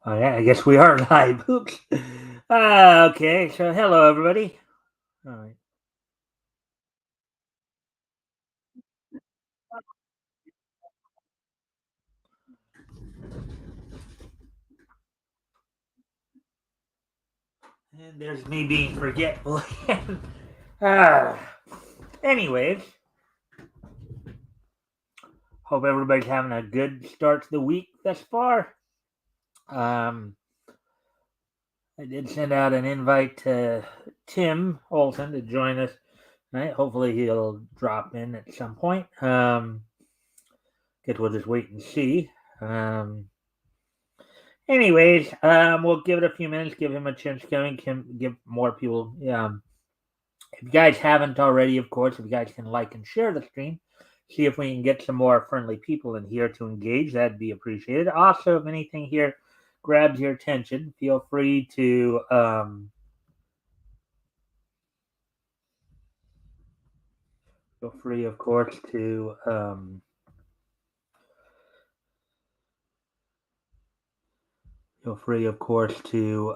All right, I guess we are live. Oops. Okay, so hello everybody. All right. And there's me being forgetful. uh, anyways, hope everybody's having a good start to the week thus far. Um, I did send out an invite to Tim Olson to join us tonight. Hopefully he'll drop in at some point. Guess we'll just wait and see. Anyways, we'll give it a few minutes, give him a chance to come in, give more people. If you guys haven't already, of course, if you guys can like and share the stream, see if we can get some more friendly people in here to engage. That'd be appreciated. Also, if anything here grabs your attention, feel free to feel free, of course, to feel free, of course, to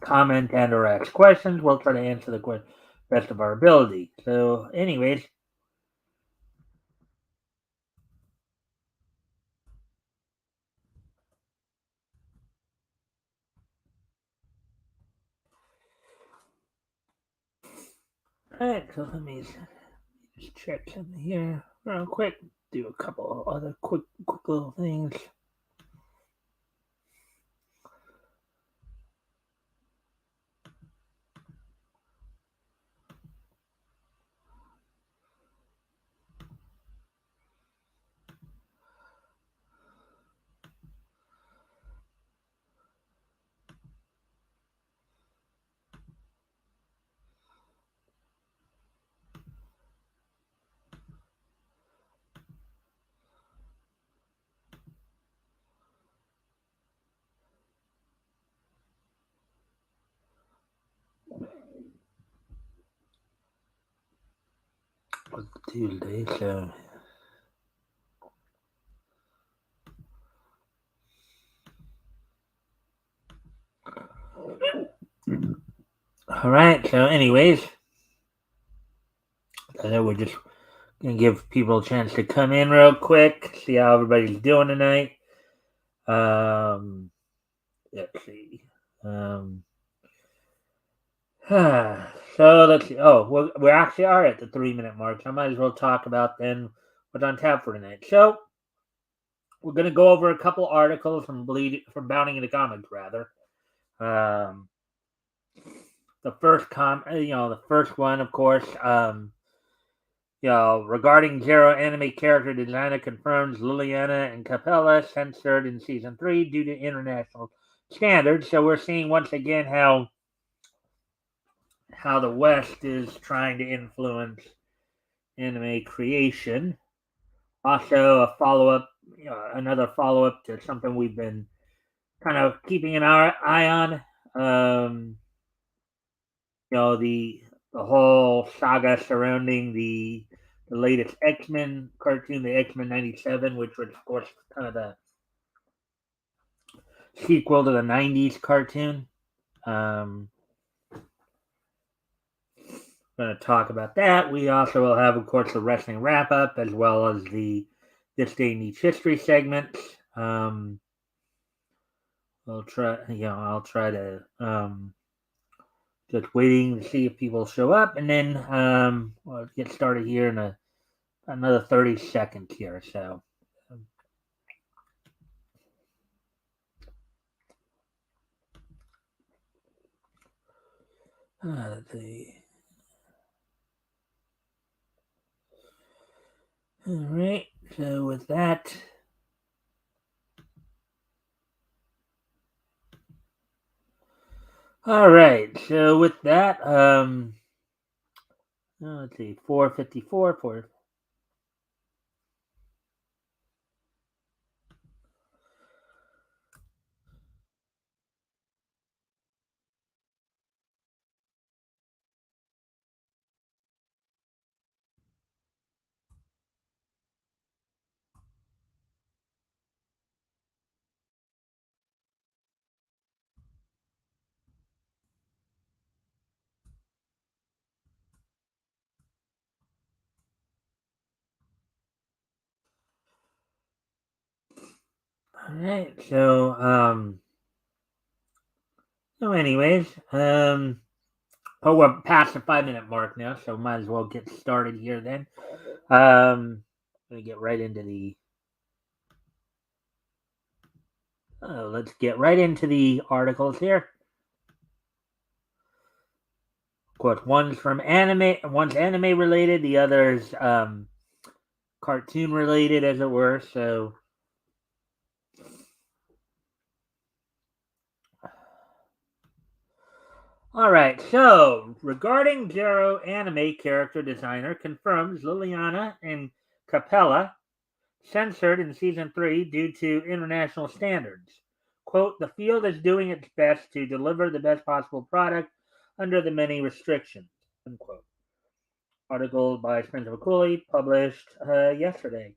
comment and or ask questions. We'll try to answer the best of our ability. So, anyways, all right. So let me just check something here real quick. Do a couple of other quick little things. What's Tuesday? So all right. So, anyways, we're just gonna give people a chance to come in real quick, see how everybody's doing tonight. Let's see. Um, so let's see. Oh, we actually are at the 3 minute mark. So I might as well talk about then what's on tap for tonight. So we're gonna go over a couple articles from Bounding into Comics rather. Um, the the first one, of course. Regarding Zero anime character designer confirms Liliana and Capella censored in season 3 due to international standards. So we're seeing once again how the West is trying to influence anime creation. Also, a follow up, another follow up to something we've been kind of keeping an eye on. Um, the whole saga surrounding the latest X Men cartoon, the X Men '97, which was of course kind of the sequel to the '90s cartoon. Um, going to talk about that. We also will have, of course, the wrestling wrap up as well as the This Day Needs History segments. I'll try to just waiting to see if people show up, and then we'll get started here in another 30 seconds here. So. Let's see. All right. So with that, all right. So with that, let's see, 454, 4. All right. Anyways, we're past the 5 minute mark now, so might as well get started here then. Let me get right into the. Let's get right into the articles here. Of course, one's from anime, one's anime related, the other's cartoon related, as it were. So, all right. So, regarding Zero, anime character designer confirms Liliana and Capella censored in season 3 due to international standards. Quote, the field is doing its best to deliver the best possible product under the many restrictions. Unquote. Article by Spencer McCulley, published yesterday.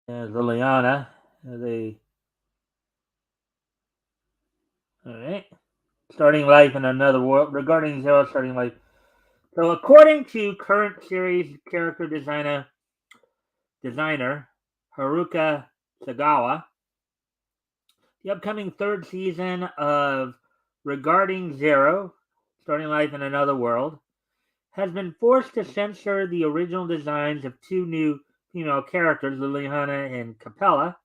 Liliana, all right. Starting life in another world. Regarding Zero starting life. So, according to current series character designer Haruka Sagawa, the upcoming third season of Regarding Zero, Starting Life in Another World, has been forced to censor the original designs of two new female characters, Liliana and Capella,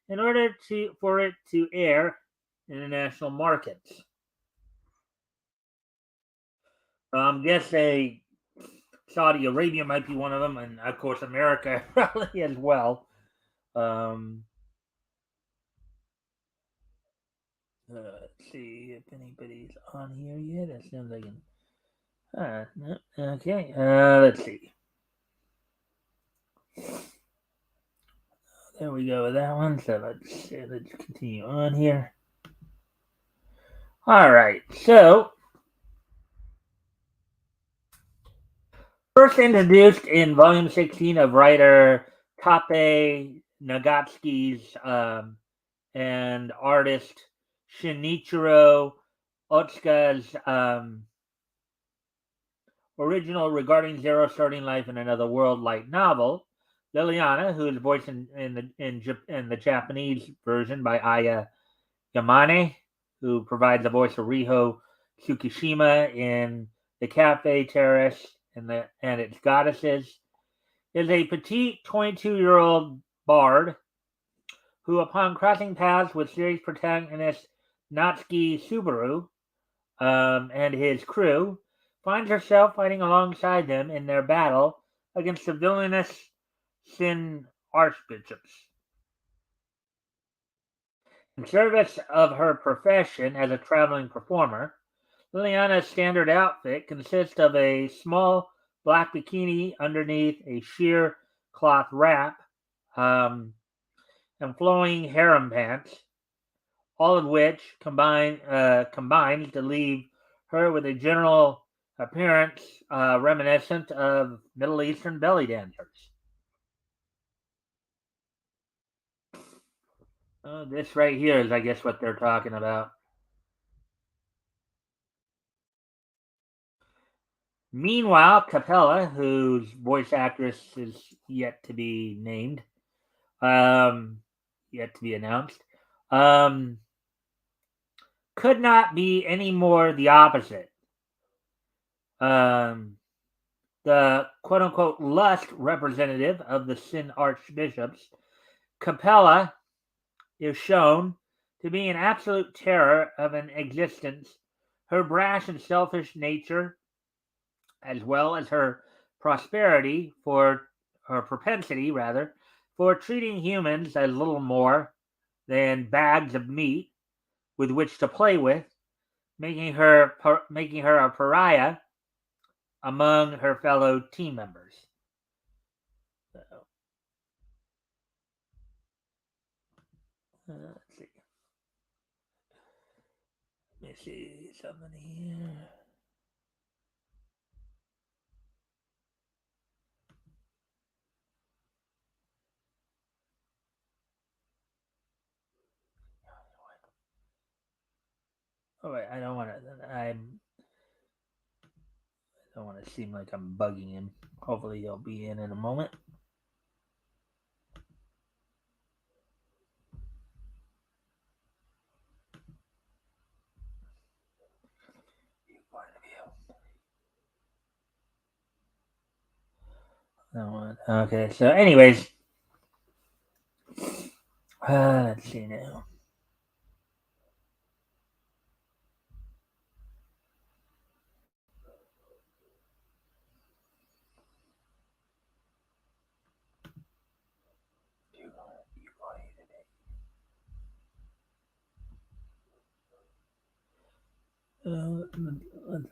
in order for it to air in international markets. Guess Saudi Arabia might be one of them, and of course America probably as well. Um, let's see if anybody's on here yet. As soon as I can. No, okay. Let's see. There we go with that one. So let's continue on here. All right. So first introduced in volume 16 of writer Tape Nagatsuki's and artist Shinichiro Otsuka's original Regarding Zero Starting Life in Another World light novel, Liliana, who is voiced in the Japanese version by Aya Yamane, who provides the voice of Riho Tsukishima in The Cafe Terrace and its goddesses, is a petite 22-year-old bard who, upon crossing paths with series protagonist Natsuki Subaru and his crew, finds herself fighting alongside them in their battle against the villainous Sin archbishops. In service of her profession as a traveling performer, Liliana's standard outfit consists of a small black bikini underneath a sheer cloth wrap and flowing harem pants, all of which combines to leave her with a general appearance reminiscent of Middle Eastern belly dancers. This right here is, I guess, what they're talking about. Meanwhile, Capella, whose voice actress is yet to be named, um, yet to be announced, um, could not be any more the opposite. Um, the quote unquote lust representative of the Sin archbishops, Capella is shown to be an absolute terror of an existence. Her brash and selfish nature, as well as her propensity rather, for treating humans as little more than bags of meat with which to play with, making her a pariah among her fellow team members. So, let's see. Let me see something here. Oh wait, I don't want to. I don't want to seem like I'm bugging him. Hopefully, he'll be in a moment. Okay, so anyways, let's see now.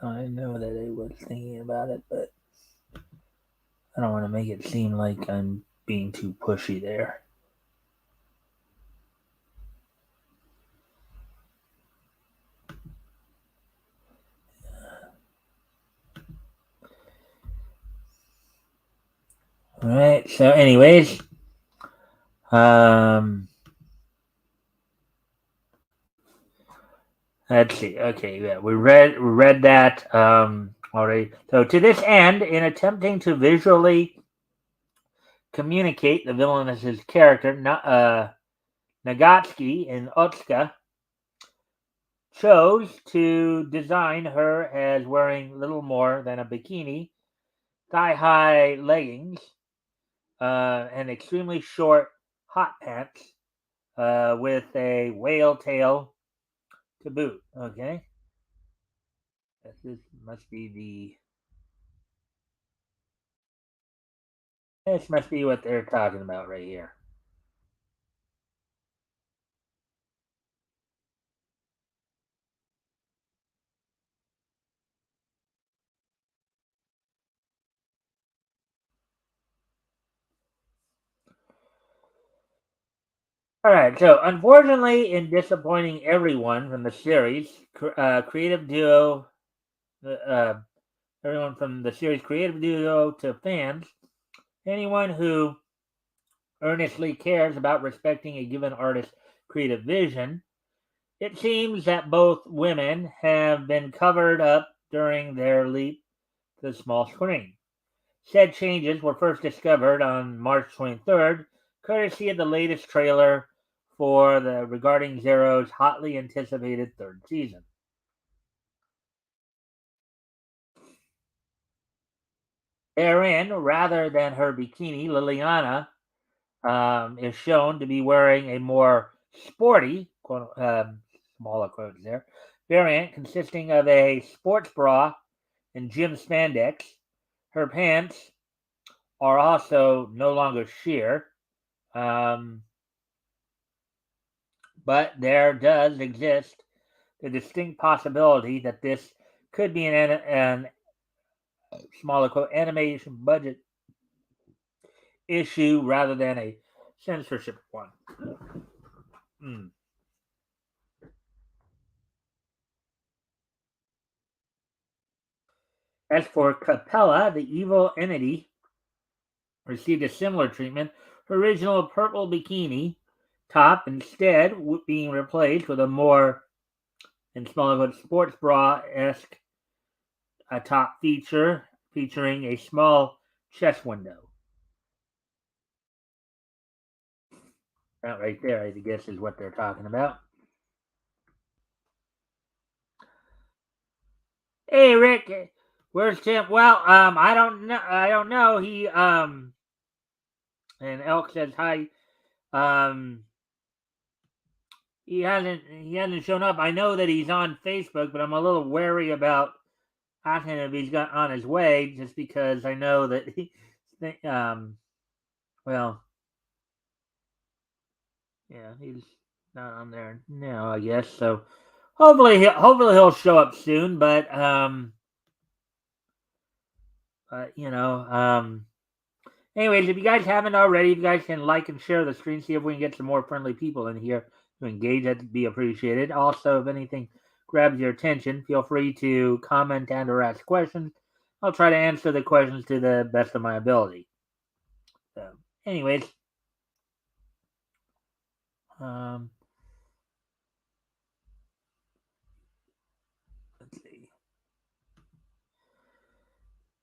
I know that I was thinking about it, but I don't want to make it seem like I'm being too pushy there. All right. So, anyways, um, let's see. Okay, yeah, we read that already. So, to this end, in attempting to visually communicate the villainess's character, Nagatsuki and Otsuka chose to design her as wearing little more than a bikini, thigh-high leggings, and extremely short hot pants with a whale tail to boot. Okay, this must be this must be what they're talking about right here. All right, so unfortunately, in disappointing everyone from the series, creative duo, uh, everyone from the series creative duo to fans, anyone who earnestly cares about respecting a given artist's creative vision, it seems that both women have been covered up during their leap to the small screen. Said changes were first discovered on March 23rd, courtesy of the latest trailer for the regarding Zero's hotly anticipated third season. Therein, rather than her bikini, Liliana is shown to be wearing a more sporty, smaller quotes there, variant consisting of a sports bra and gym spandex. Her pants are also no longer sheer, um, but there does exist the distinct possibility that this could be an smaller quote animation budget issue rather than a censorship one. Mm. As for Capella, the evil entity received a similar treatment. Her original purple bikini top instead being replaced with a more and smaller sports bra esque top featuring a small chest window. That right there, I guess, is what they're talking about. Hey, Rick, where's Tim? Well, I don't know. I don't know. And Elk says hi. Um, he hasn't shown up. I know that he's on Facebook, but I'm a little wary about asking him if he's got on his way, just because I know that well, yeah, he's not on there now, I guess. So hopefully he'll show up soon. But anyways, if you guys haven't already, if you guys can like and share the screen, see if we can get some more friendly people in here to engage. That'd be appreciated. Also, if anything grabs your attention, feel free to comment and or ask questions. I'll try to answer the questions to the best of my ability. So, anyways, um, let's see.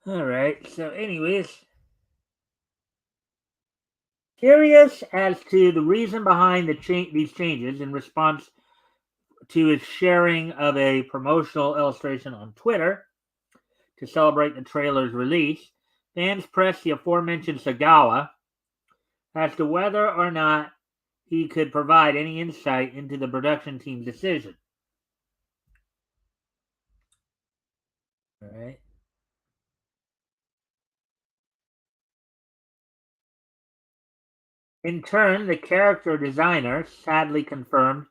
All right. So, anyways, curious as to the reason behind these changes in response to his sharing of a promotional illustration on Twitter to celebrate the trailer's release. fans pressed the aforementioned Sagawa as to whether or not he could provide any insight into the production team's decision. All right. In turn, the character designer sadly confirmed,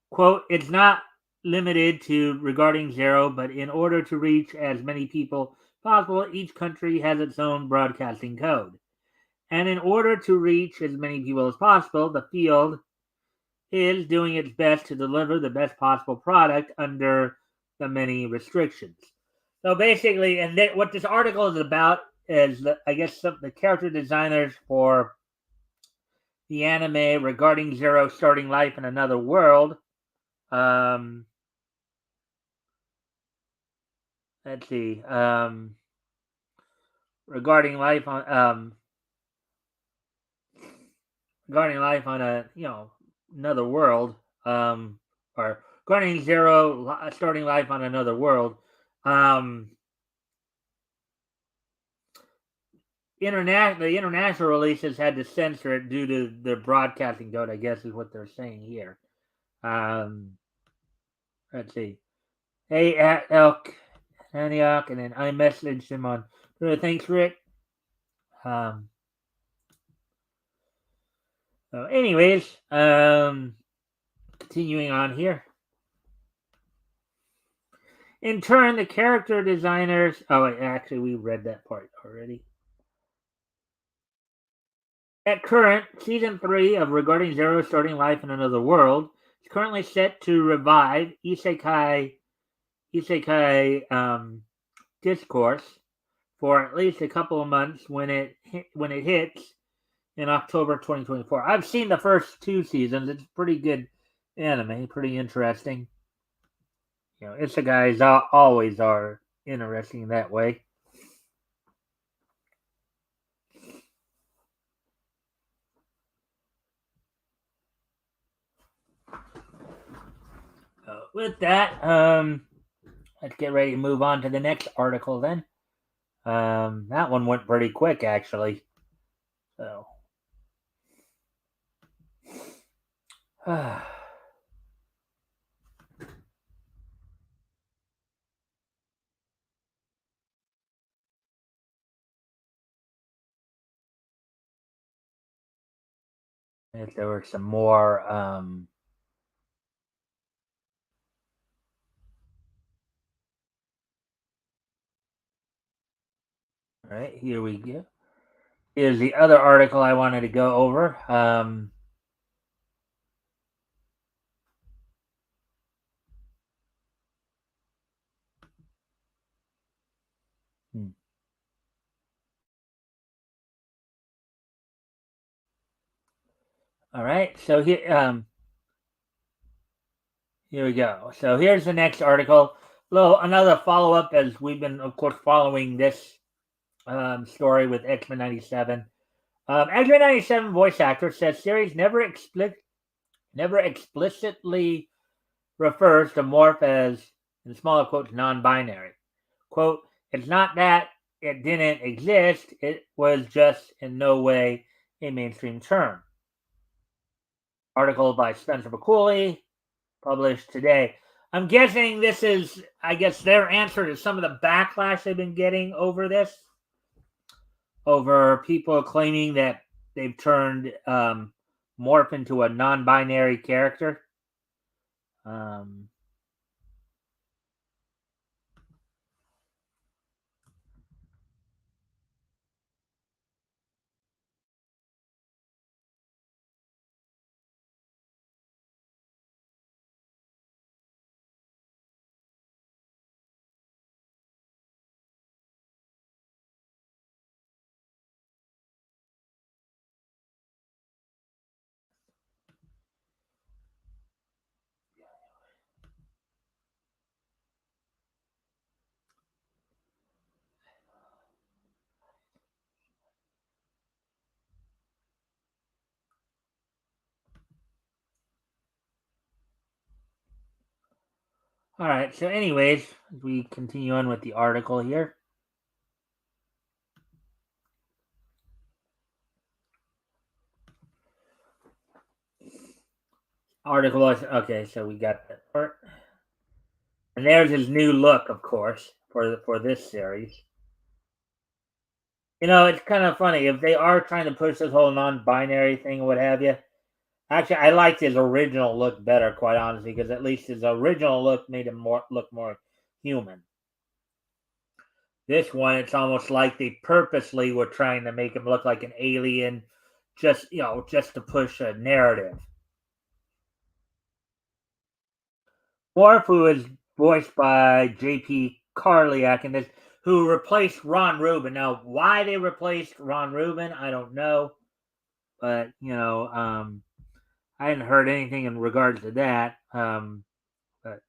quote, it's not limited to regarding Zero, but in order to reach as many people as possible, each country has its own broadcasting code. And in order to reach as many people as possible, the field is doing its best to deliver the best possible product under the many restrictions. So basically, and what this article is about is, I guess, the character designers for the anime regarding Zero starting life in another world. Let's see. Regarding life on a another world, or regarding Zero starting life on another world. The international releases had to censor it due to the broadcasting code, I guess is what they're saying here. Let's see. Hey, at Elk Antioch, and then I messaged him on Twitter. Thanks, Rick. So anyways, continuing on here. In turn, the character designers. Oh, actually, we read that part already. At current, season 3 of Regarding Zero Starting Life in Another World is currently set to revive isekai discourse for at least a couple of months when it hits in October 2024. I've seen the first 2 seasons. It's pretty good anime, pretty interesting. Isekais always are interesting that way. With that, let's get ready to move on to the next article then. That one went pretty quick, actually. So. If there were some more. All right, here we go. Here's the other article I wanted to go over. All right, so here we go. So here's the next article. Another follow up, as we've been, of course, following this story with X-Men 97. X-Men 97 voice actor says series never explicitly refers to morph as, in smaller quotes, non-binary. Quote, it's not that it didn't exist, it was just in no way a mainstream term. Article by Spencer McCooley, published today. I'm guessing this is, their answer to some of the backlash they've been getting over this. Over people claiming that they've turned Morph into a non-binary character. All right, so anyways, we continue on with the article here. article was okay. So we got that part, and there's his new look, of course, for this series. It's kind of funny if they are trying to push this whole non-binary thing or what have you. Actually, I liked his original look better, quite honestly, because at least his original look made him look more human. This one, it's almost like they purposely were trying to make him look like an alien, just to push a narrative. Worf, who is voiced by J.P. Carliak in this, who replaced Ron Rubin. Now, why they replaced Ron Rubin, I don't know, but I hadn't heard anything in regards to that. But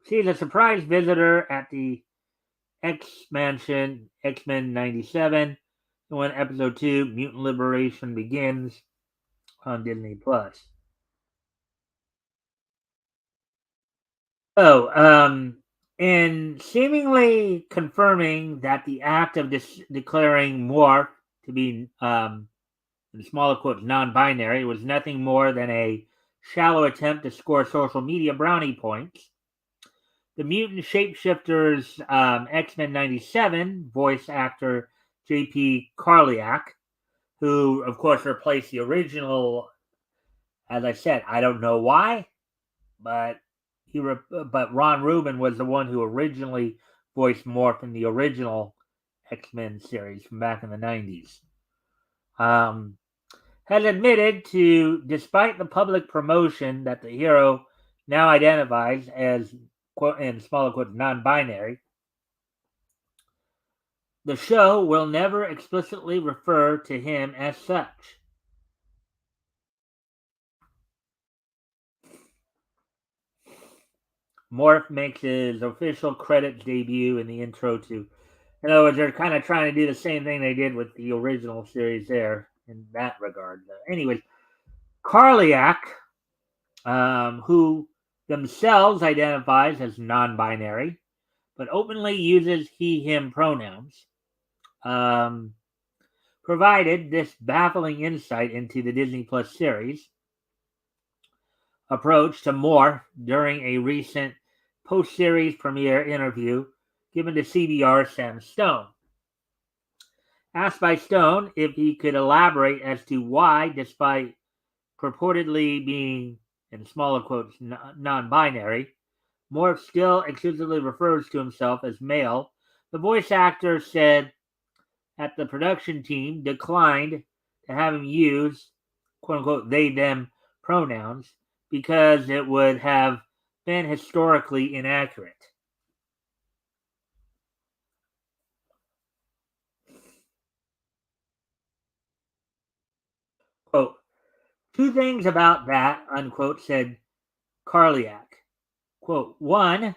she's a surprise visitor at the X Mansion, X-Men 97, when episode 2, Mutant Liberation begins on Disney Plus. And seemingly confirming that the act of declaring Morph to be, in smaller quotes, non-binary was nothing more than a shallow attempt to score social media brownie points. The mutant shapeshifters X-Men 97 voice actor J.P. Carliak, who, of course, replaced the original, as I said, I don't know why, but but Ron Rubin was the one who originally voiced Morph in the original X-Men series from back in the 90s. Has admitted to, despite the public promotion that the hero now identifies as, quote, in smaller quotes, non-binary, the show will never explicitly refer to him as such. Morph makes his official credits debut in the intro to. In other words, they're kind of trying to do the same thing they did with the original series there in that regard. Anyways, Carliak, who themselves identifies as non-binary, but openly uses he/him pronouns, provided this baffling insight into the Disney Plus series approach to Morph during a recent post-series premiere interview given to CBR Sam Stone. Asked by Stone if he could elaborate as to why, despite purportedly being, in smaller quotes, non-binary, Morph still exclusively refers to himself as male, the voice actor said that the production team declined to have him use, quote-unquote, they/them pronouns because it would have been historically inaccurate. Quote, two things about that, unquote, said Carliak. Quote, one,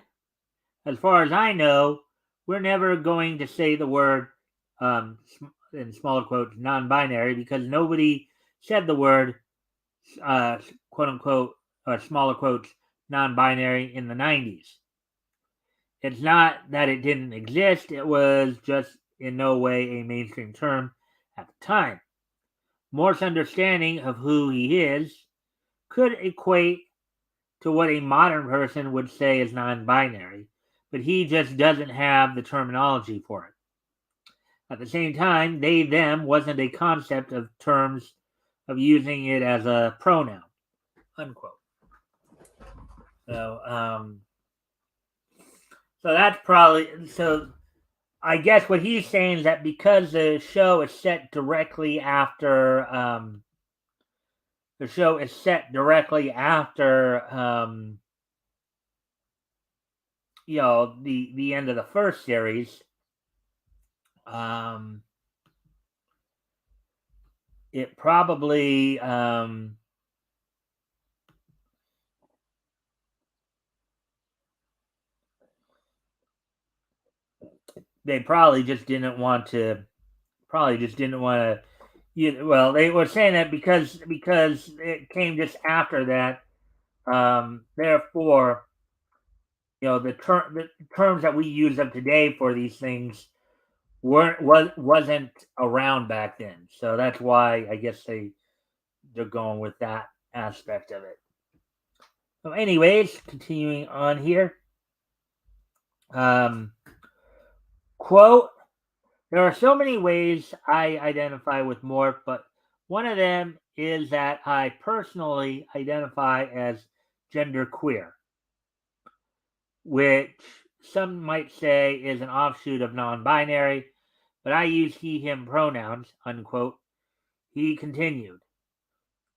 as far as I know, we're never going to say the word, in smaller quotes, non-binary, because nobody said the word, quote unquote, smaller quotes, non-binary in the 90s. It's not that it didn't exist, it was just in no way a mainstream term at the time. Morph's understanding of who he is could equate to what a modern person would say is non-binary, but he just doesn't have the terminology for it. At the same time, they/them wasn't a concept of terms of using it as a pronoun, unquote. So, so that's probably so. I guess what he's saying is that because the show is set directly after, the show is set directly after, the end of the first series. It probably, they probably just didn't want to. Well, they were saying that because it came just after that. Therefore, the terms that we use of today for these things wasn't around back then. So that's why I guess they're going with that aspect of it. So anyways, continuing on here. Quote, there are so many ways I identify with morph, but one of them is that I personally identify as genderqueer, which some might say is an offshoot of non-binary, but I use he, him pronouns, unquote. He continued,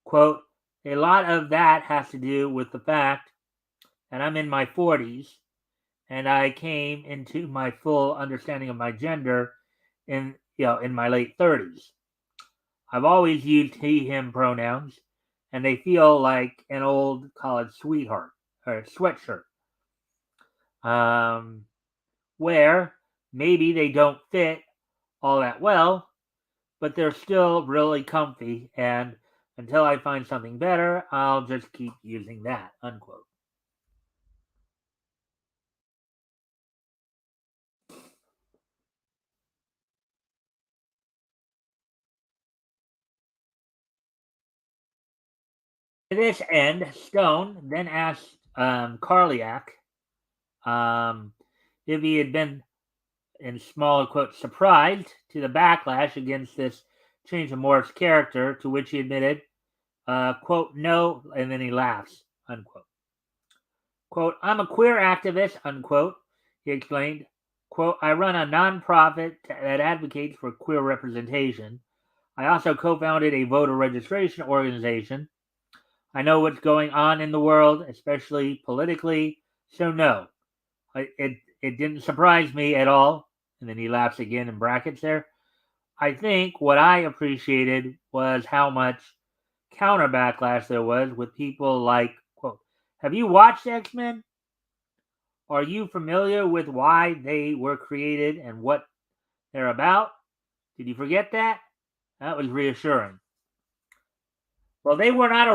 quote, a lot of that has to do with the fact that I'm in my 40s and I came into my full understanding of my gender in my late 30s. I've always used he, him pronouns, and they feel like an old college sweetheart or sweatshirt. Where maybe they don't fit all that well, but they're still really comfy. And until I find something better, I'll just keep using that, unquote. To this end, Stone then asked Karliak if he had been, in smaller quotes, surprised to the backlash against this change of Morph's character, to which he admitted, quote, no, and then he laughs, unquote. Quote, I'm a queer activist, unquote, he explained. Quote, I run a nonprofit that advocates for queer representation. I also co-founded a voter registration organization. I know what's going on in the world, especially politically, so no, it didn't surprise me at all. And then he laughs again in brackets there. I think what I appreciated was how much counter backlash there was with people like, quote, have you watched X-Men? Are you familiar with why they were created and what they're about? Did you forget that? That was reassuring. Well, they were not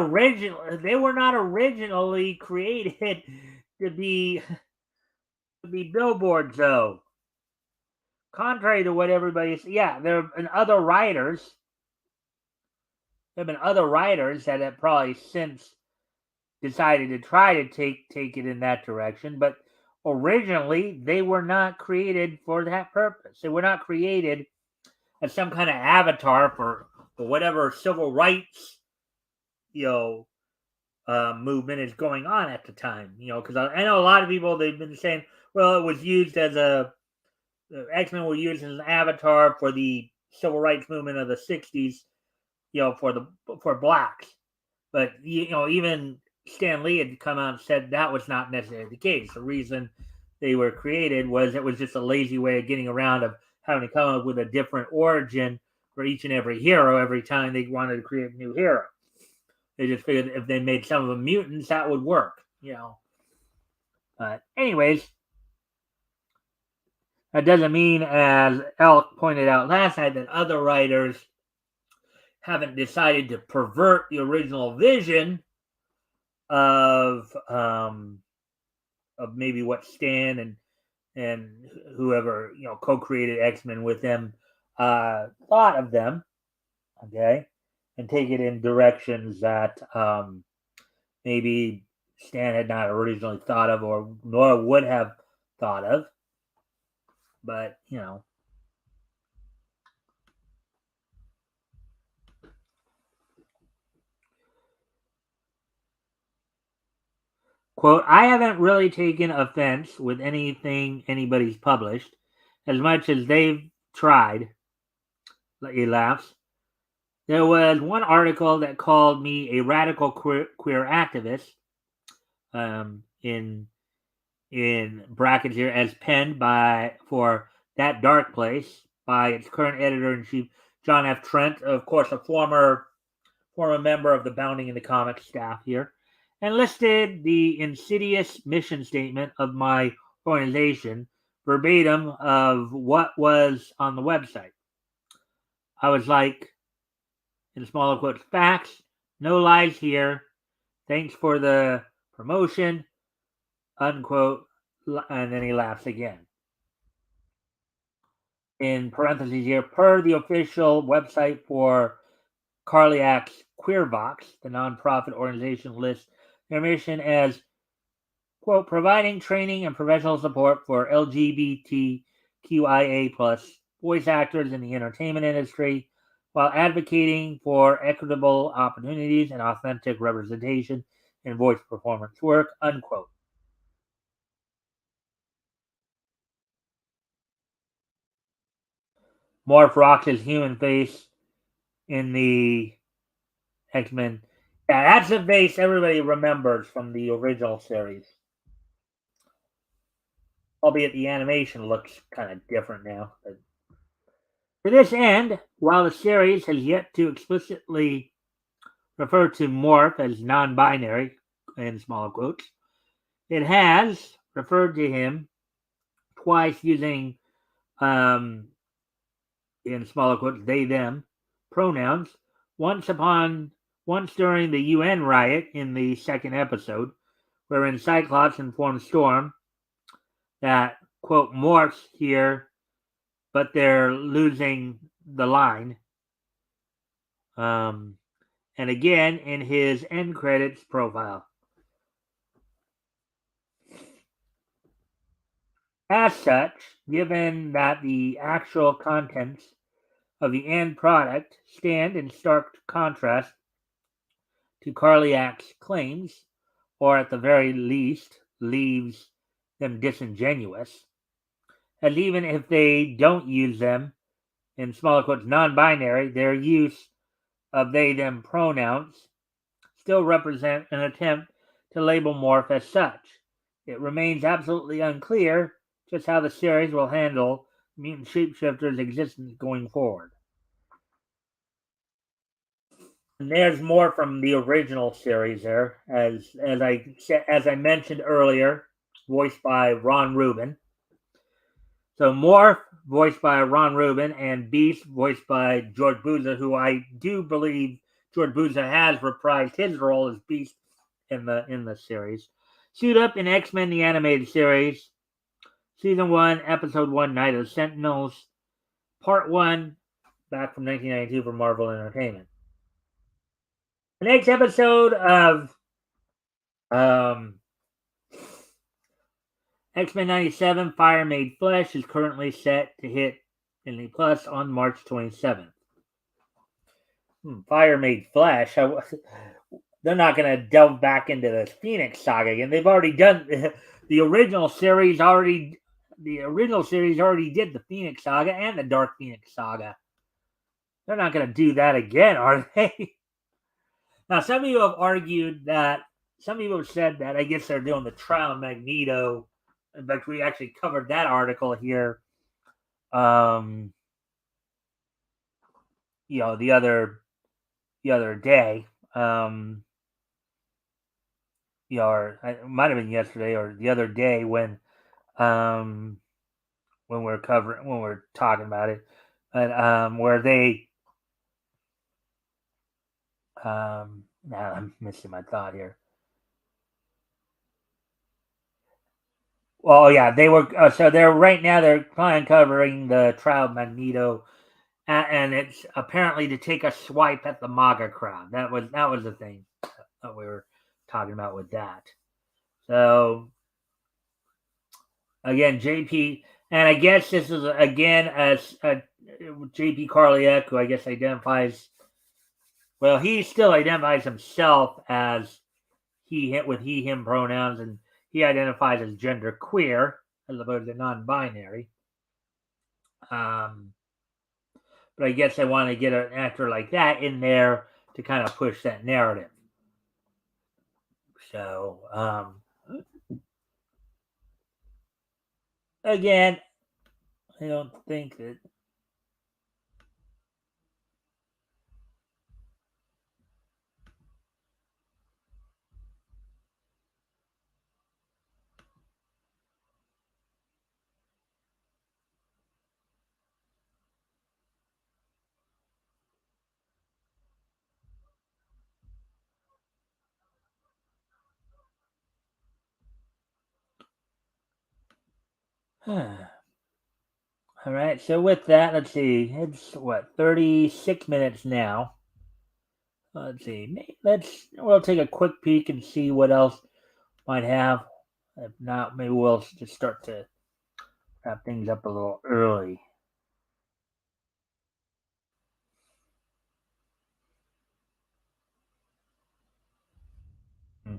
originally created to be billboards though. Contrary to what everybody's, yeah, there have been other writers. There have been other writers that have probably since decided to try to take it in that direction, but originally they were not created for that purpose. They were not created as some kind of avatar for whatever civil rights, you know, movement is going on at the time. Because I know a lot of people, they've been saying, well, it was used as X-Men were used as an avatar for the civil rights movement of the '60s, for blacks. But even Stan Lee had come out and said that was not necessarily the case. The reason they were created was it was just a lazy way of getting around of having to come up with a different origin for each and every hero every time they wanted to create a new hero. They just figured if they made some of them mutants, that would work. But anyways, that doesn't mean, as Elk pointed out last night, that other writers haven't decided to pervert the original vision of maybe what Stan and whoever co-created X-Men with them thought of them, okay, and take it in directions that maybe Stan had not originally thought of or nor would have thought of, but quote, I haven't really taken offense with anything anybody's published as much as they've tried. He laughs. There was one article that called me a radical queer activist, in brackets here, as penned for That Dark Place by its current editor-in-chief, John F. Trent, of course, a former member of the Bounding in the Comics staff here, and listed the insidious mission statement of my organization verbatim of what was on the website. I was like, in smaller quotes, facts, no lies here. Thanks for the promotion, unquote. And then he laughs again. In parentheses here, per the official website for Karliak's Queer Box, the nonprofit organization lists their mission as, quote, providing training and professional support for LGBTQIA plus voice actors in the entertainment industry while advocating for equitable opportunities and authentic representation in voice performance work, unquote. Morph rocks his human face in the X-Men. Yeah, that's the face everybody remembers from the original series. Albeit the animation looks kind of different now. But to this end, while the series has yet to explicitly refer to Morph as non-binary, in small quotes, it has referred to him twice using, in smaller quotes, they, them pronouns. Once during the UN riot in the second episode, wherein Cyclops informed Storm that, quote, Morph's here, but they're losing the line. And again, in his end credits profile. As such, given that the actual contents of the end product stand in stark contrast to Carliac's claims, or at the very least leaves them disingenuous, as even if they don't use them, in smaller quotes, non-binary, their use of they, them pronouns still represent an attempt to label Morph as such. It remains absolutely unclear just how the series will handle mutant shapeshifter's existence going forward. And there's more from the original series there, as I mentioned earlier, voiced by Ron Rubin. So Morph, voiced by Ron Rubin, and Beast, voiced by George Buza, who I do believe George Buza has reprised his role as Beast in the series. Suit up in X-Men the Animated Series, Season 1, Episode 1, Night of the Sentinels, Part 1, back from 1992 for Marvel Entertainment. The next episode of X-Men 97, Fire Made Flesh, is currently set to hit Disney Plus on March 27th. Fire Made Flesh. They're not going to delve back into the Phoenix Saga again. They've already done the original series. The original series already did the Phoenix Saga and the Dark Phoenix Saga. They're not going to do that again, are they? Now, some of you have argued that. Some people have said that. I guess they're doing the trial of Magneto. In fact, we actually covered that article here. The other day. It might have been yesterday or the other day when we're talking about it, and where they. Now I'm missing my thought here. Well, yeah, they were. So they're right now. They're covering the trial of Magneto, and it's apparently to take a swipe at the MAGA crowd. That was the thing that we were talking about with that. So again, JP, and I guess this is again as JP Carliac, who I guess identifies. Well, he still identifies himself as he him pronouns, and he identifies as gender queer as opposed to non-binary. But I guess I want to get an actor like that in there to kind of push that narrative. So again, I don't think that. All right, so with that, let's see. It's 36 minutes now. Let's see. We'll take a quick peek and see what else might have. If not, maybe we'll just start to wrap things up a little early. Hmm.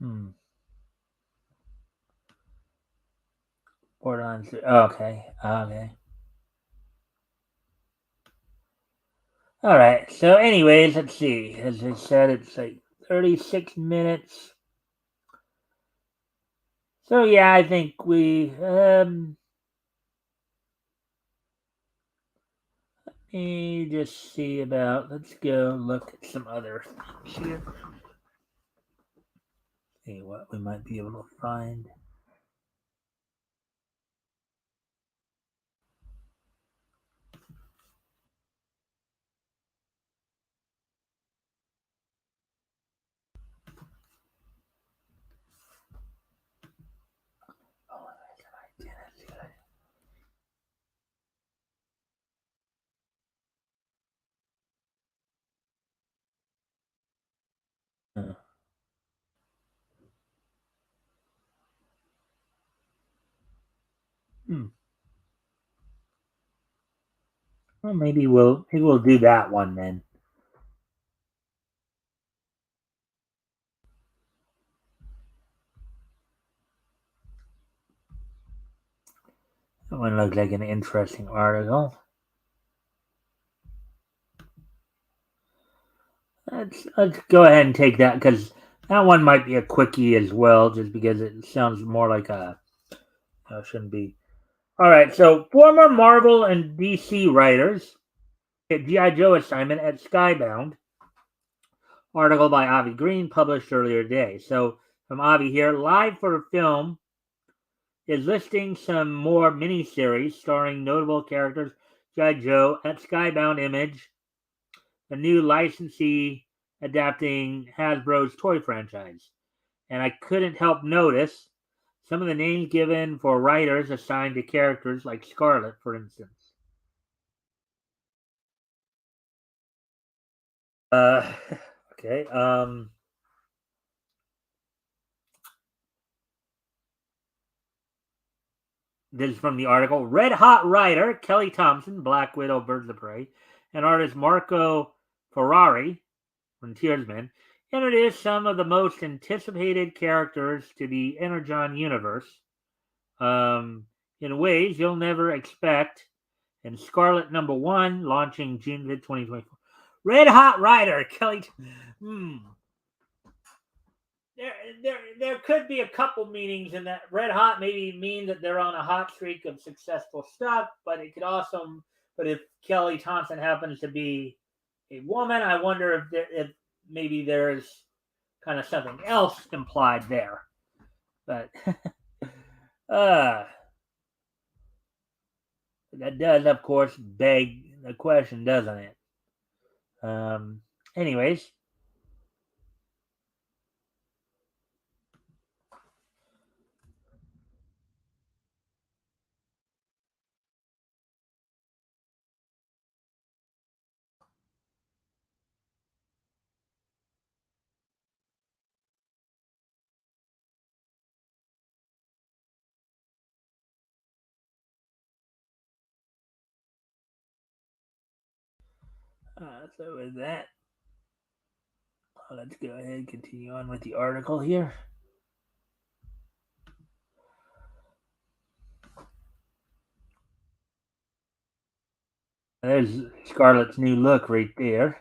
Hmm. Port on. Okay. Okay. All right. So, anyways, let's see. As I said, it's like 36 minutes. So yeah, I think we let me just see about. Let's go look at some other things here. See what we might be able to find. Oh, that's good. Uh, hmm. Well, maybe we'll do that one then. That one looks like an interesting article. Let's go ahead and take that because that one might be a quickie as well, just because it sounds more like a. No, it shouldn't be. All right, so former Marvel and DC writers get GI Joe assignment at Skybound. Article by Avi Green published earlier today. So from Avi here, live for film is listing some more miniseries starring notable characters. GI Joe at Skybound Image, a new licensee adapting Hasbro's toy franchise. And I couldn't help notice some of the names given for writers assigned to characters like Scarlet, for instance. Uh, okay. This is from the article. Red Hot writer Kelly Thompson, Black Widow, Birds of Prey, and artist Marco Ferrari, Frontiersman, introduced some of the most anticipated characters to the Energon universe in ways you'll never expect. And Scarlet Number One, launching June 2024. Red Hot Rider, Kelly. Hmm. there, there could be a couple meanings in that. Red hot maybe mean that they're on a hot streak of successful stuff, but it could also, but if Kelly Thompson happens to be a woman, I wonder if maybe there's kind of something else implied there. But uh, that does, of course, beg the question, doesn't it? Um, anyways, so with that, let's go ahead and continue on with the article here. There's Scarlett's new look right there.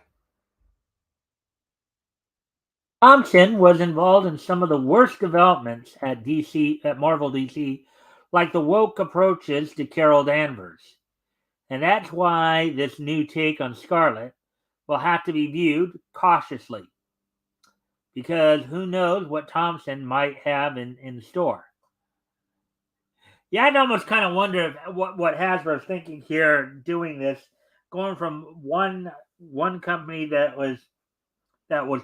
Thompson was involved in some of the worst developments at Marvel DC, like the woke approaches to Carol Danvers. And that's why this new take on Scarlet will have to be viewed cautiously. Because who knows what Thompson might have in store. Yeah, I'd almost kind of wonder if, what Hasbro's thinking here, doing this, going from one company that was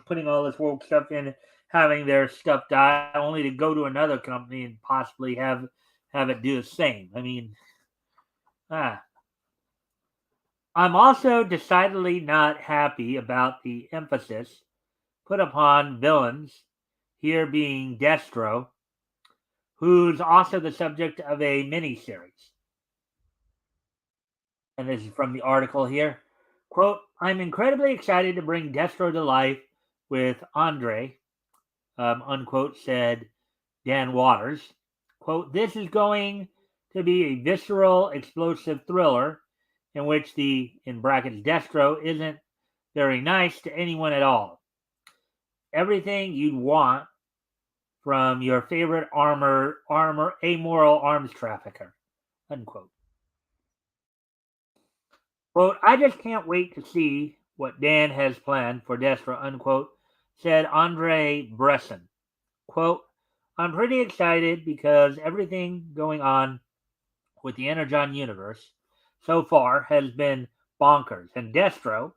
putting all this woke stuff in, having their stuff die, only to go to another company and possibly have it do the same. I mean, ah. I'm also decidedly not happy about the emphasis put upon villains, here being Destro, who's also the subject of a miniseries. And this is from the article here. Quote, I'm incredibly excited to bring Destro to life with Andre, unquote, said Dan Waters. Quote, this is going to be a visceral, explosive thriller in which the, in brackets, Destro isn't very nice to anyone at all. Everything you'd want from your favorite amoral arms trafficker, unquote. Quote, I just can't wait to see what Dan has planned for Destro, unquote, said Andre Bresson. Quote, I'm pretty excited because everything going on with the Energon universe so far has been bonkers. And Destro,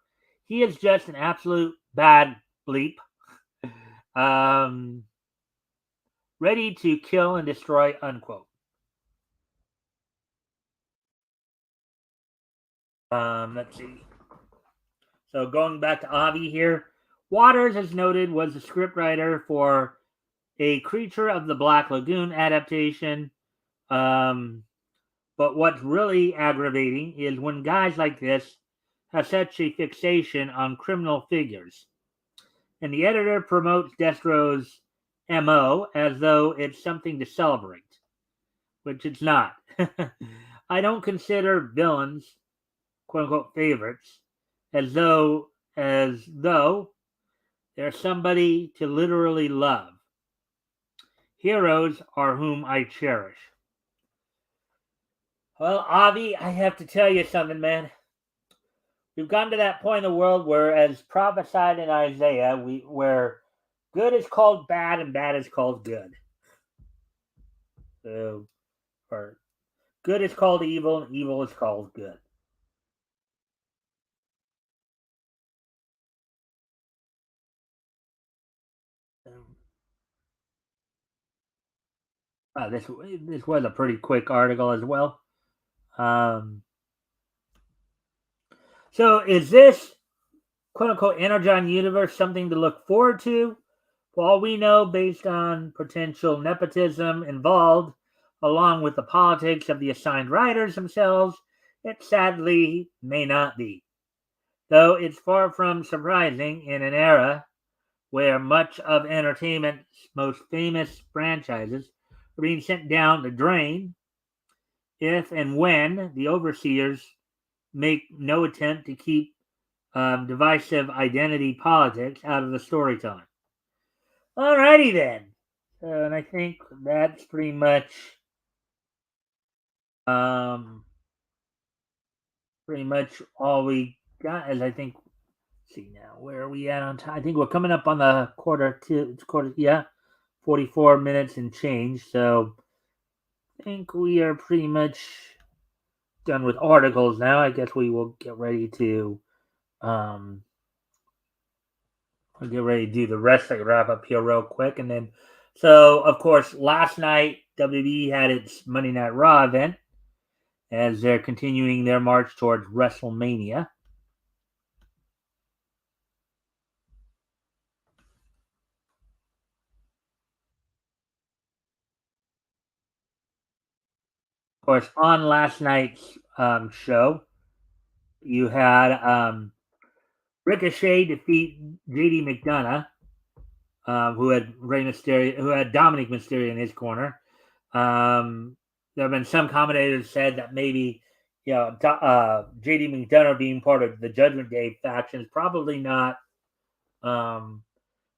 he is just an absolute bad bleep. Um, ready to kill and destroy, unquote. Let's see. So going back to Avi here, Waters, as noted, was the scriptwriter for a Creature of the Black Lagoon adaptation. Um, but what's really aggravating is when guys like this have such a fixation on criminal figures. And the editor promotes Destro's MO as though it's something to celebrate, which it's not. I don't consider villains, quote unquote, favorites, as though they're somebody to literally love. Heroes are whom I cherish. Well, Avi, I have to tell you something, man. We've gotten to that point in the world where, as prophesied in Isaiah, where good is called bad and bad is called good. So, or good is called evil and evil is called good. Um, this was a pretty quick article as well. Um, so, is this quote unquote Energon universe something to look forward to? For all we know, based on potential nepotism involved, along with the politics of the assigned writers themselves, it sadly may not be. Though it's far from surprising in an era where much of entertainment's most famous franchises are being sent down the drain if and when the overseers make no attempt to keep divisive identity politics out of the storytelling. Alrighty then. And I think that's um, pretty much all we got. As I think, see now, where are we at on time? I think we're coming up on the quarter. Yeah, 44 minutes and change. So I think we are pretty much done with articles now. I guess we will um get ready to do the rest. I can wrap up here real quick, and then so of course last night WWE had its Monday Night Raw event as they're continuing their march towards WrestleMania. Of course, on last night's show, you had Ricochet defeat JD McDonough, who had who had Dominic Mysterio in his corner. There have been some commentators said that maybe JD McDonough being part of the Judgment Day faction is probably not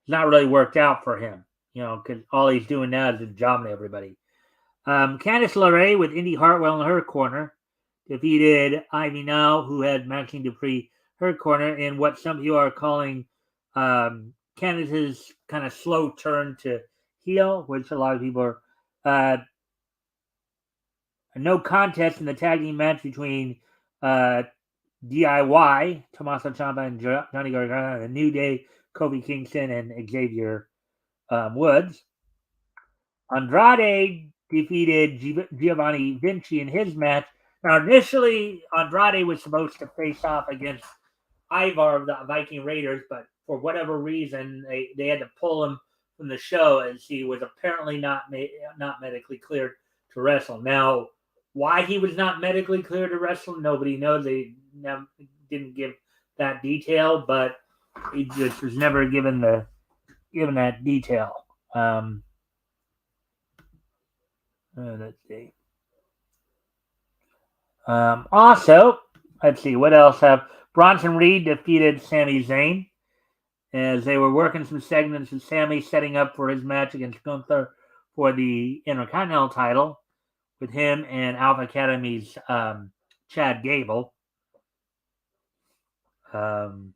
really worked out for him. Because all he's doing now is dominate everybody. Candice LeRae with Indy Hartwell in her corner defeated Ivy Now, who had Maxine Dupree her corner in what some people are calling Candice's kind of slow turn to heel, which a lot of people are a no contest in the tag team match between DIY, Tommaso Ciampa and Johnny Gargano, and New Day, Kofi Kingston and Xavier Woods. Andrade defeated Giovanni Vinci in his match. Now, initially, Andrade was supposed to face off against Ivar of the Viking Raiders, but for whatever reason, they had to pull him from the show as he was apparently not medically cleared to wrestle. Now, why he was not medically cleared to wrestle, nobody knows. They didn't give that detail, but he just was never given that detail. Let's see. Also, let's see what else have. Bronson Reed defeated Sami Zayn as they were working some segments with Sami setting up for his match against Gunther for the Intercontinental title with him and Alpha Academy's Chad Gable. And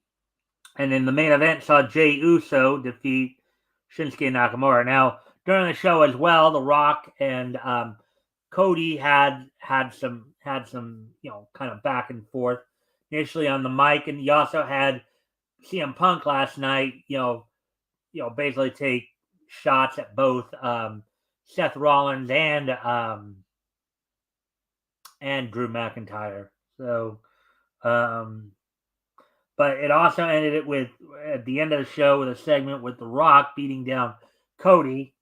in the main event saw Jey Uso defeat Shinsuke Nakamura. Now, during the show as well, The Rock and Cody had some kind of back and forth initially on the mic, and you also had CM Punk last night, basically take shots at both Seth Rollins and Drew McIntyre. So, but it also ended it with at the end of the show with a segment with The Rock beating down Cody,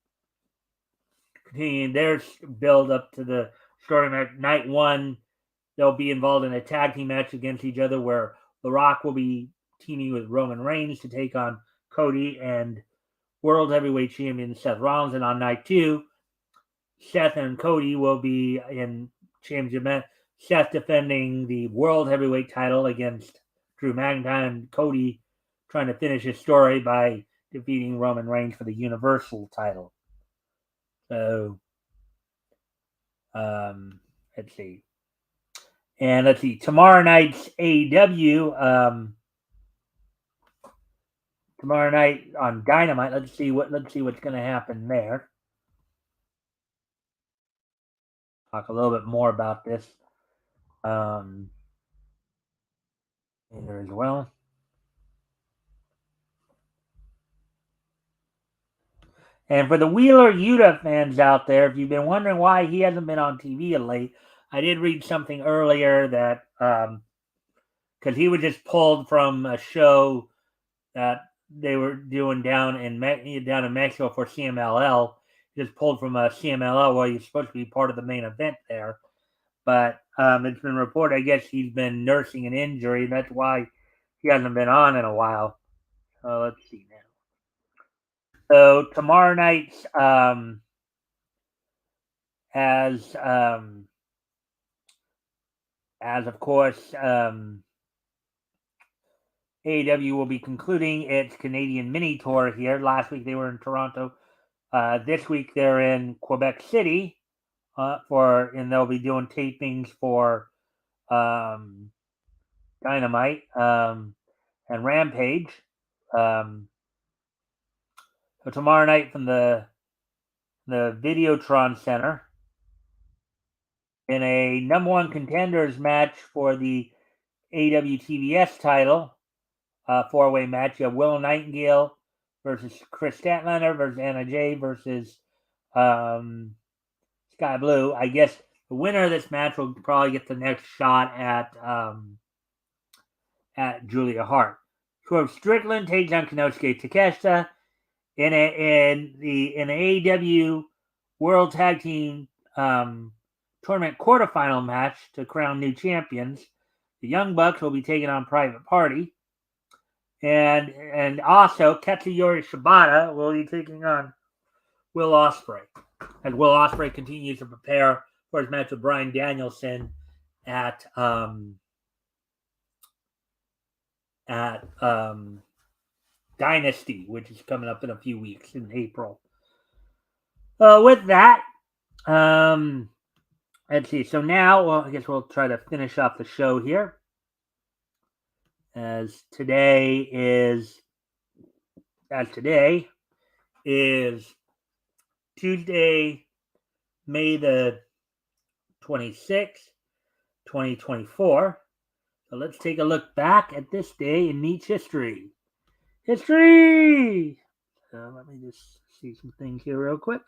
continuing their build up to the story match. Night one, they'll be involved in a tag team match against each other where The Rock will be teaming with Roman Reigns to take on Cody and World Heavyweight Champion Seth Rollins. And on night two, Seth and Cody will be in championship match. Seth defending the World Heavyweight title against Drew McIntyre, and Cody trying to finish his story by defeating Roman Reigns for the Universal title. So, let's see. And let's see, tomorrow night's AEW, tomorrow night on Dynamite. Let's see what's going to happen there. Talk a little bit more about this here as well. And for the Wheeler Yuta fans out there, if you've been wondering why he hasn't been on TV of late, I did read something earlier that because he was just pulled from a show that they were doing down in Mexico for CMLL. He just pulled from a CMLL where he's supposed to be part of the main event there. But it's been reported, I guess he's been nursing an injury. That's why he hasn't been on in a while. So let's see now. So tomorrow night's as of course AEW will be concluding its Canadian mini tour here. Last week they were in Toronto. This week they're in Quebec City and they'll be doing tapings for Dynamite and Rampage. So tomorrow night from the Videotron Center in a number one contenders match for the AEW TBS title, four-way match. You have Willow Nightingale versus Chris Statlander versus Anna Jay versus Sky Blue. I guess the winner of this match will probably get the next shot at Julia Hart. Swerve Strickland takes on Konosuke Takeshita in an AEW World Tag Team Tournament quarterfinal match to crown new champions. The Young Bucks will be taking on Private Party. And also Katsuyori Shibata will be taking on Will Ospreay. As Will Ospreay continues to prepare for his match with Bryan Danielson at Dynasty, which is coming up in a few weeks in April. With that, let's see. So now, I guess we'll try to finish off the show here. As today is Tuesday, May the 26, 2024. So let's take a look back at this day in Neat's history. History! So let me just see some things here real quick.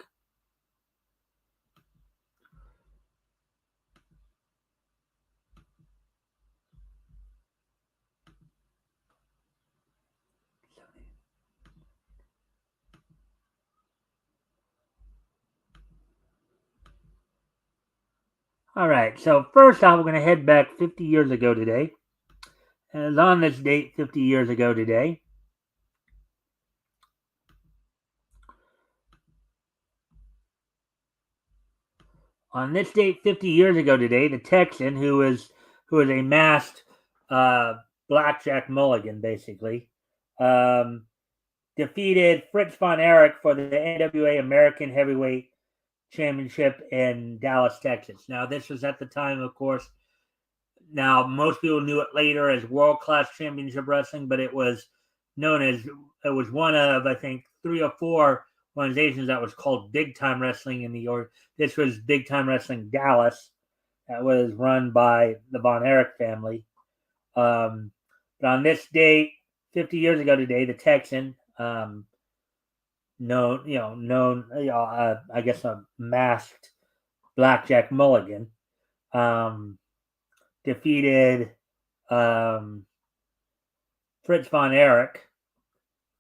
All right, so first off, we're going to head back 50 years ago today. And on this date, 50 years ago today, on this date 50 years ago today, the Texan, who is a masked blackjack mulligan, basically, defeated Fritz von Erich for the NWA American Heavyweight Championship in Dallas, Texas. Now, this was at the time, of course. Now, most people knew it later as World Class Championship Wrestling, but it was known as, it was one of, I think, 3 or 4 organizations that was called Big Time Wrestling in New York. This was Big Time Wrestling Dallas. That was run by the Von Erich family. But on this date, 50 years ago today, the Texan, I guess a masked blackjack mulligan, defeated Fritz von Erich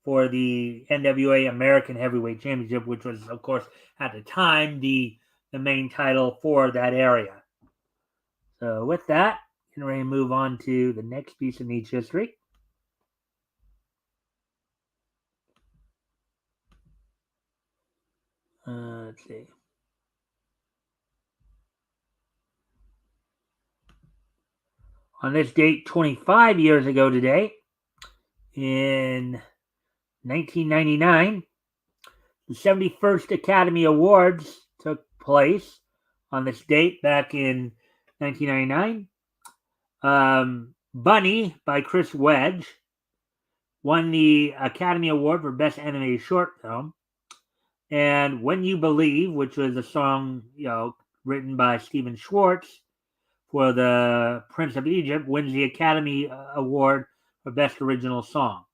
for the NWA American Heavyweight Championship, which was, of course, at the time, the main title for that area. So with that, we're ready to move on to the next piece of Neat's history. Let's see. On this date, 25 years ago today, in 1999, the 71st Academy Awards took place on this date back in 1999. Bunny by Chris Wedge won the Academy Award for Best Animated Short Film. And When You Believe, which was a song, written by Stephen Schwartz for the Prince of Egypt, wins the Academy Award for Best Original Song.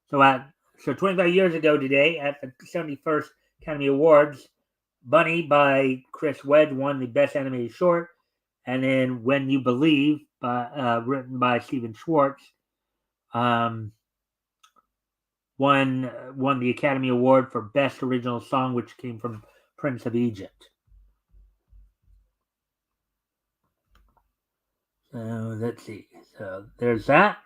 So 25 years ago today, at the 71st Academy Awards, Bunny by Chris Wedge won the Best Animated Short, and then When You Believe, written by Stephen Schwartz, won the Academy Award for Best Original Song, which came from Prince of Egypt. So let's see. So there's that.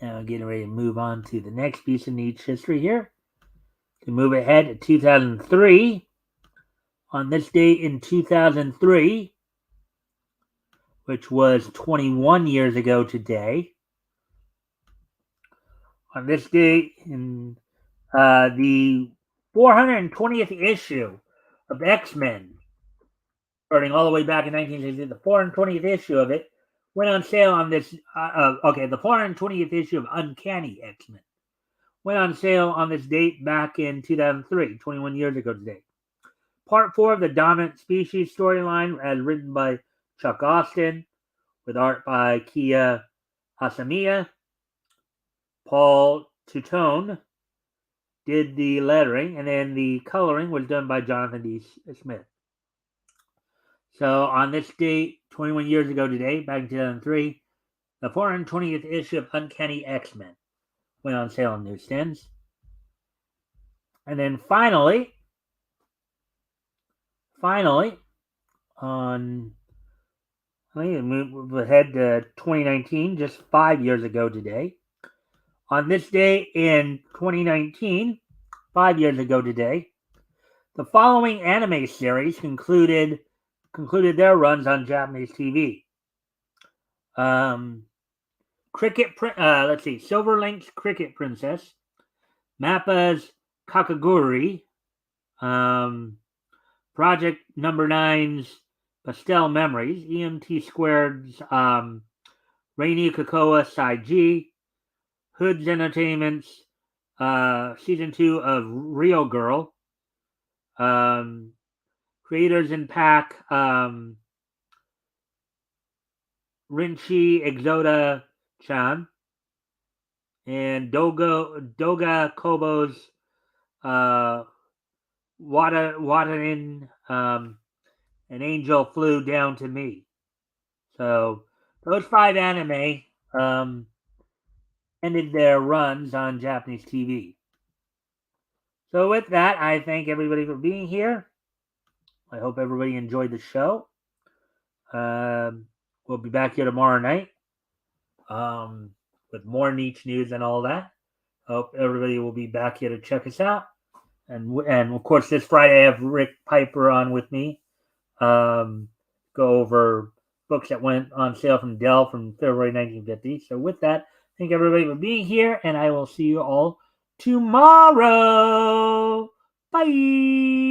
Now getting ready to move on to the next piece of Neat's history here. To move ahead to 2003. On this date in 2003, which was 21 years ago today, on this date in the 420th issue of X-Men, starting all the way back in 1960, the 420th issue of it went on sale on this. The 420th issue of Uncanny X-Men went on sale on this date back in 2003, 21 years ago today. Part 4 of the Dominant Species storyline, as written by Chuck Austin, with art by Kia Asamiya. Paul Tutone did the lettering, and then the coloring was done by Jonathan D. Smith. So on this date, 21 years ago today, back in 2003, the 420th issue of Uncanny X-Men went on sale on newsstands. And then finally, on, move ahead to 2019, just 5 years ago today. On this day in 2019, 5 years ago today, the following anime series concluded their runs on Japanese TV. Silver Link's Cricket Princess, Mappa's Kakaguri, Project Number 9's Pastel Memories, EMT Squared's Rainy Kokoa Saiji, Hood's Entertainment's Season 2 of Real Girl, Creators in Pack, Rinchi Exoda-chan, and Doga Kobo's Watanin, An Angel Flew Down to Me. So those 5 anime ended their runs on Japanese TV. So with that, I thank everybody for being here. I hope everybody enjoyed the show. We'll be back here tomorrow night with more niche news and all that. Hope everybody will be back here to check us out. And of course, this Friday I have Rick Piper on with me. Go over books that went on sale from Dell from February 1950. So with that, thank everybody for being here, and I will see you all tomorrow. Bye.